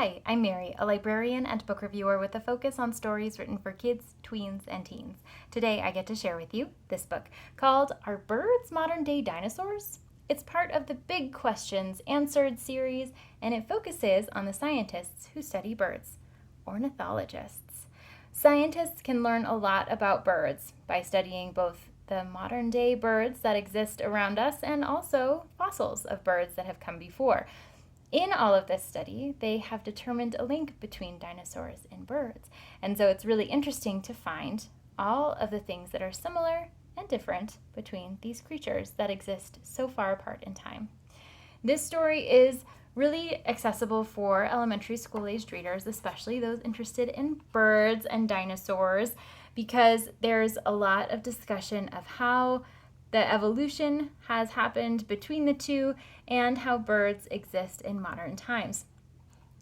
Hi, I'm Mary, a librarian and book reviewer with a focus on stories written for kids, tweens, and teens. Today I get to share with you this book called Are Birds Modern Day Dinosaurs? It's part of the Big Questions Answered series, and it focuses on the scientists who study birds, ornithologists. Scientists can learn a lot about birds by studying both the modern day birds that exist around us and also fossils of birds that have come before. In all of this study, they have determined a link between dinosaurs and birds. And so it's really interesting to find all of the things that are similar and different between these creatures that exist so far apart in time. This story is really accessible for elementary school-aged readers, especially those interested in birds and dinosaurs, because there's a lot of discussion of how the evolution has happened between the two and how birds exist in modern times.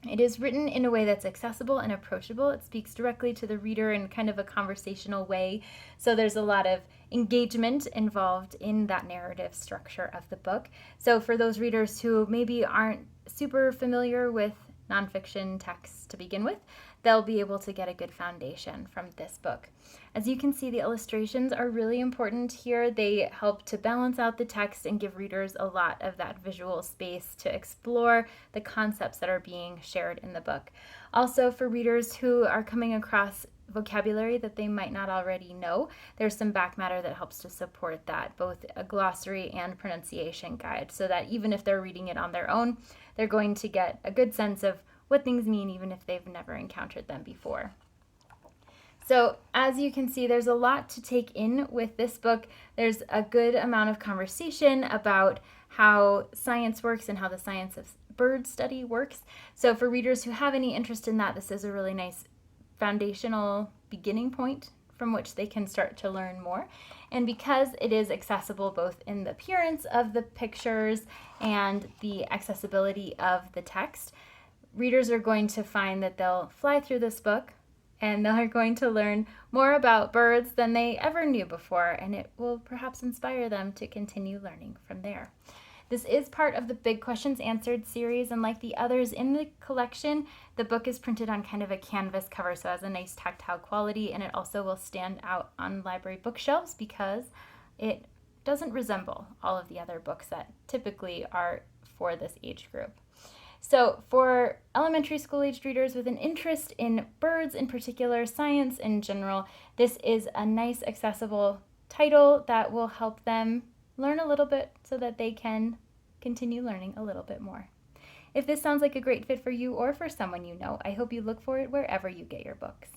It is written in a way that's accessible and approachable. It speaks directly to the reader in kind of a conversational way. So there's a lot of engagement involved in that narrative structure of the book. So for those readers who maybe aren't super familiar with nonfiction texts to begin with, they'll be able to get a good foundation from this book. As you can see, the illustrations are really important here. They help to balance out the text and give readers a lot of that visual space to explore the concepts that are being shared in the book. Also, for readers who are coming across vocabulary that they might not already know, there's some back matter that helps to support that, both a glossary and pronunciation guide, so that even if they're reading it on their own, they're going to get a good sense of what things mean even if they've never encountered them before. So as you can see, there's a lot to take in with this book. There's a good amount of conversation about how science works and how the science of bird study works. So for readers who have any interest in that, this is a really nice foundational beginning point from which they can start to learn more. And because it is accessible both in the appearance of the pictures and the accessibility of the text, readers are going to find that they'll fly through this book and they're going to learn more about birds than they ever knew before, and it will perhaps inspire them to continue learning from there. This is part of the Big Questions Answered series, and like the others in the collection, the book is printed on kind of a canvas cover, so it has a nice tactile quality, and it also will stand out on library bookshelves because it doesn't resemble all of the other books that typically are for this age group. So for elementary school-aged readers with an interest in birds in particular, science in general, this is a nice accessible title that will help them learn a little bit so that they can continue learning a little bit more. If this sounds like a great fit for you or for someone you know, I hope you look for it wherever you get your books.